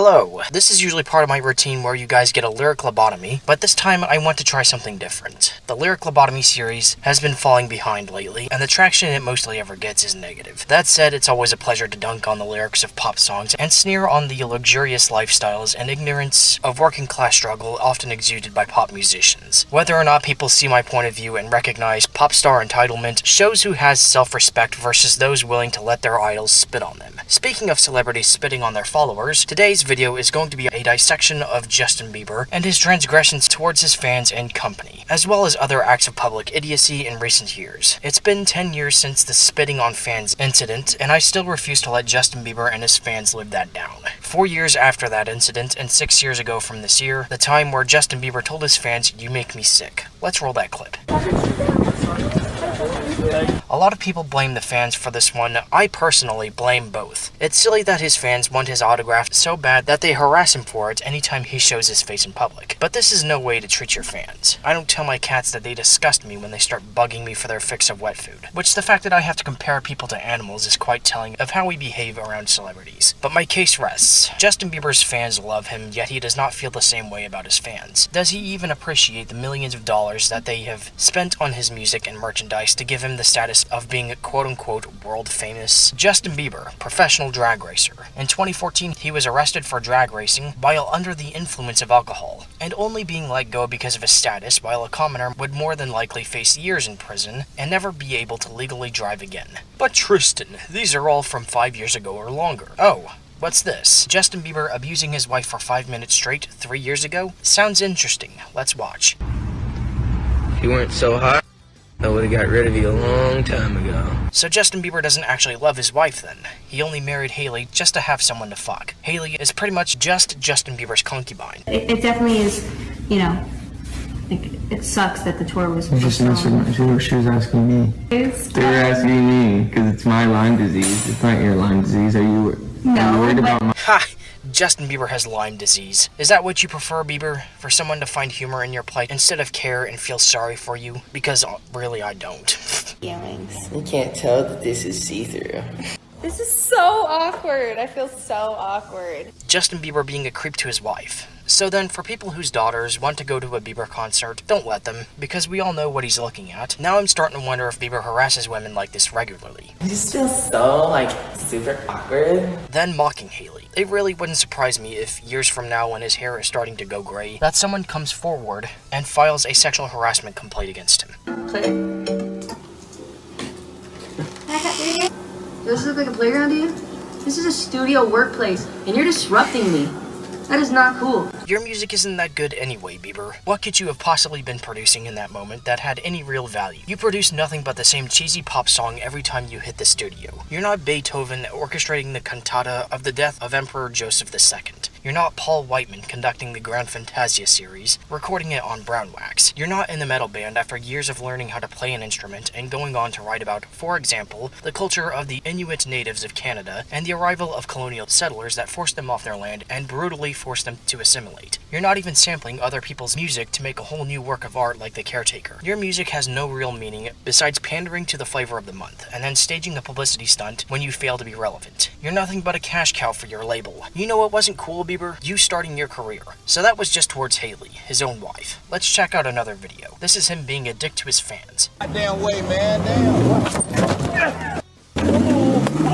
Hello, this is usually part of my routine where you guys get a lyric lobotomy, but this time I want to try something different. The lyric lobotomy series has been falling behind lately, and the traction it mostly ever gets is negative. That said, it's always a pleasure to dunk on the lyrics of pop songs and sneer on the luxurious lifestyles and ignorance of working class struggle often exuded by pop musicians. Whether or not people see my point of view and recognize pop star entitlement shows who has self-respect versus those willing to let their idols spit on them. Speaking of celebrities spitting on their followers, today's video is going to be a dissection of Justin Bieber and his transgressions towards his fans and company, as well as other acts of public idiocy in recent years. It's been 10 years since the spitting on fans incident, and I still refuse to let Justin Bieber and his fans live that down. 4 years after that incident, and 6 years ago from this year, the time where Justin Bieber told his fans, "You make me sick." Let's roll that clip. A lot of people blame the fans for this one. I personally blame both. It's silly that his fans want his autograph so bad that they harass him for it anytime he shows his face in public. But this is no way to treat your fans. I don't tell my cats that they disgust me when they start bugging me for their fix of wet food. Which the fact that I have to compare people to animals is quite telling of how we behave around celebrities. But my case rests. Justin Bieber's fans love him, yet he does not feel the same way about his fans. Does he even appreciate the millions of dollars that they have spent on his music and merchandise to give him the status of being quote-unquote world famous? Justin Bieber, professional drag racer. In 2014, he was arrested for drag racing while under the influence of alcohol, and only being let go because of his status, while a commoner would more than likely face years in prison and never be able to legally drive again. But Tristan, these are all from 5 years ago or longer. Oh. What's this? Justin Bieber abusing his wife for 5 minutes straight 3 years ago? Sounds interesting. Let's watch. If you weren't so hot, I would've got rid of you a long time ago. So Justin Bieber doesn't actually love his wife then. He only married Hailey just to have someone to fuck. Hailey is pretty much just Justin Bieber's concubine. It definitely is, you know, like, it sucks that the tour was postponed. She was asking me. They were asking me, because it's my Lyme disease. It's not your Lyme disease. Are you worried about my... Ha! Justin Bieber has Lyme disease. Is that what you prefer, Bieber? For someone to find humor in your plight instead of care and feel sorry for you? Because really, I don't. Feelings. You can't tell that this is see-through. This is so awkward. I feel so awkward. Justin Bieber being a creep to his wife. So then, for people whose daughters want to go to a Bieber concert, don't let them, because we all know what he's looking at. Now I'm starting to wonder if Bieber harasses women like this regularly. I just feel so, super awkward. Then mocking Hailey. It really wouldn't surprise me if, years from now when his hair is starting to go gray, that someone comes forward and files a sexual harassment complaint against him. Does this look like a playground to you? This is a studio workplace, and you're disrupting me. That is not cool. Your music isn't that good anyway, Bieber. What could you have possibly been producing in that moment that had any real value? You produce nothing but the same cheesy pop song every time you hit the studio. You're not Beethoven orchestrating the cantata of the death of Emperor Joseph II. You're not Paul Whiteman conducting the Grand Fantasia series, recording it on brown wax. You're not in the metal band after years of learning how to play an instrument and going on to write about, for example, the culture of the Inuit natives of Canada and the arrival of colonial settlers that forced them off their land and brutally forced them to assimilate. You're not even sampling other people's music to make a whole new work of art like The Caretaker. Your music has no real meaning besides pandering to the flavor of the month and then staging a publicity stunt when you fail to be relevant. You're nothing but a cash cow for your label. You know what wasn't cool, Bieber? You starting your career. So that was just towards Hailey, his own wife. Let's check out another video. This is him being a dick to his fans. Damn way, man, damn.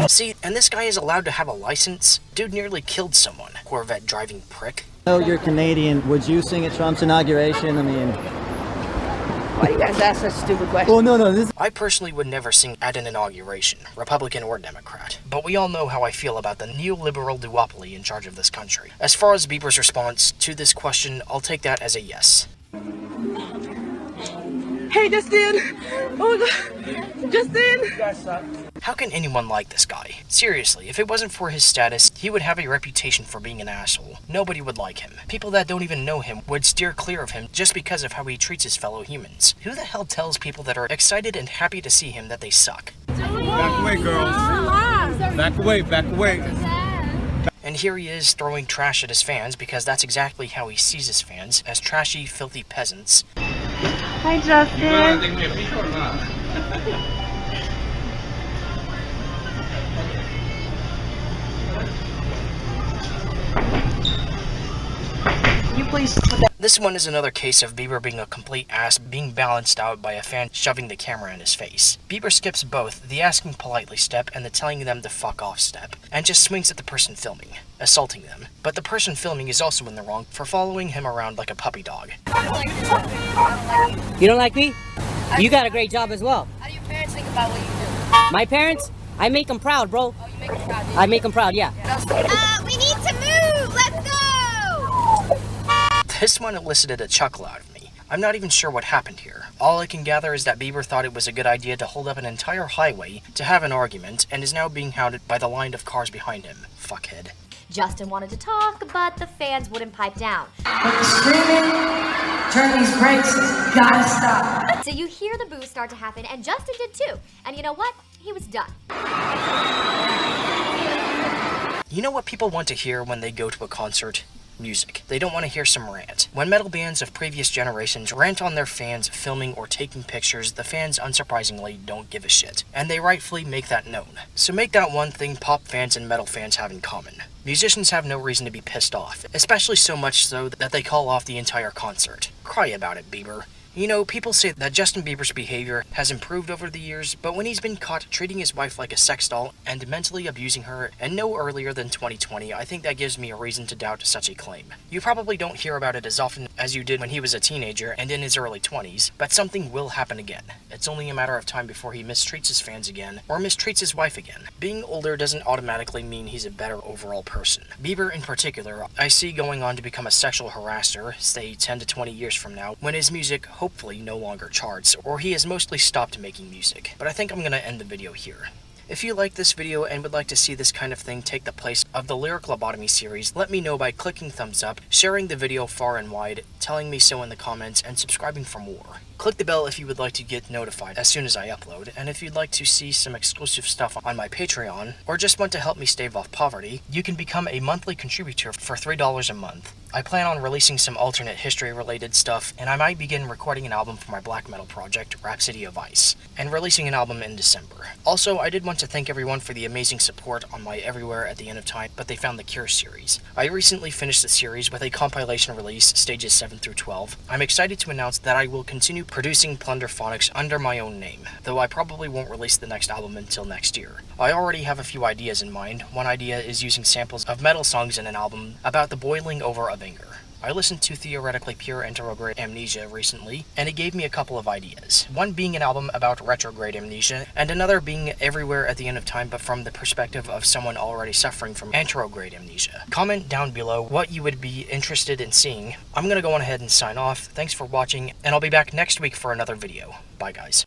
See, and this guy is allowed to have a license? Dude nearly killed someone. Corvette driving prick. Oh, you're Canadian. Would you sing at Trump's inauguration? I mean... Why do you guys ask such stupid questions? Oh, no, this... I personally would never sing at an inauguration, Republican or Democrat. But we all know how I feel about the neoliberal duopoly in charge of this country. As far as Bieber's response to this question, I'll take that as a yes. Hey, Justin! Oh my god! Justin! You guys suck. How can anyone like this guy? Seriously, if it wasn't for his status, he would have a reputation for being an asshole. Nobody would like him. People that don't even know him would steer clear of him just because of how he treats his fellow humans. Who the hell tells people that are excited and happy to see him that they suck? Back away, girls. Back away, back away. And here he is throwing trash at his fans because that's exactly how he sees his fans, as trashy, filthy peasants. Hi, Justin. please? This one is another case of Bieber being a complete ass, being balanced out by a fan shoving the camera in his face. Bieber skips both the asking politely step and the telling them to fuck off step, and just swings at the person filming, assaulting them. But the person filming is also in the wrong for following him around like a puppy dog. You don't like me? You got a great job as well. How do your parents think about what you do? My parents? I make them proud, bro. Oh, you make them proud, dude. I make them proud, yeah. We need to move! Let's go! This one elicited a chuckle out of me. I'm not even sure what happened here. All I can gather is that Bieber thought it was a good idea to hold up an entire highway to have an argument and is now being hounded by the line of cars behind him. Fuckhead. Justin wanted to talk, but the fans wouldn't pipe down. But the screaming, turn these brakes, gotta stop. So you hear the boo start to happen, and Justin did too. And you know what? He was done. You know what people want to hear when they go to a concert? Music. They don't want to hear some rant. When metal bands of previous generations rant on their fans filming or taking pictures, the fans unsurprisingly don't give a shit. And they rightfully make that known. So make that one thing pop fans and metal fans have in common. Musicians have no reason to be pissed off, especially so much so that they call off the entire concert. Cry about it, Bieber. You know, people say that Justin Bieber's behavior has improved over the years, but when he's been caught treating his wife like a sex doll and mentally abusing her, and no earlier than 2020, I think that gives me a reason to doubt such a claim. You probably don't hear about it as often as you did when he was a teenager and in his early 20s, but something will happen again. It's only a matter of time before he mistreats his fans again, or mistreats his wife again. Being older doesn't automatically mean he's a better overall person. Bieber in particular, I see going on to become a sexual harasser, say 10 to 20 years from now, when his music hopefully no longer charts, or he has mostly stopped making music. But I think I'm gonna end the video here. If you like this video and would like to see this kind of thing take the place of the Lyric Lobotomy series, let me know by clicking thumbs up, sharing the video far and wide, telling me so in the comments, and subscribing for more. Click the bell if you would like to get notified as soon as I upload, and if you'd like to see some exclusive stuff on my Patreon, or just want to help me stave off poverty, you can become a monthly contributor for $3 a month. I plan on releasing some alternate history related stuff, and I might begin recording an album for my black metal project, Rhapsody of Ice, and releasing an album in December. Also, I did want to thank everyone for the amazing support on my Everywhere at the End of Time, but They Found the Cure series. I recently finished the series with a compilation release, stages 7 through 12. I'm excited to announce that I will continue producing Plunderphonics under my own name, though I probably won't release the next album until next year. I already have a few ideas in mind. One idea is using samples of metal songs in an album about the boiling over of anger. I listened to Theoretically Pure Retrograde Amnesia recently, and it gave me a couple of ideas. One being an album about retrograde amnesia, and another being Everywhere at the End of Time, but from the perspective of someone already suffering from anterograde amnesia. Comment down below what you would be interested in seeing. I'm gonna go on ahead and sign off. Thanks for watching, and I'll be back next week for another video. Bye, guys.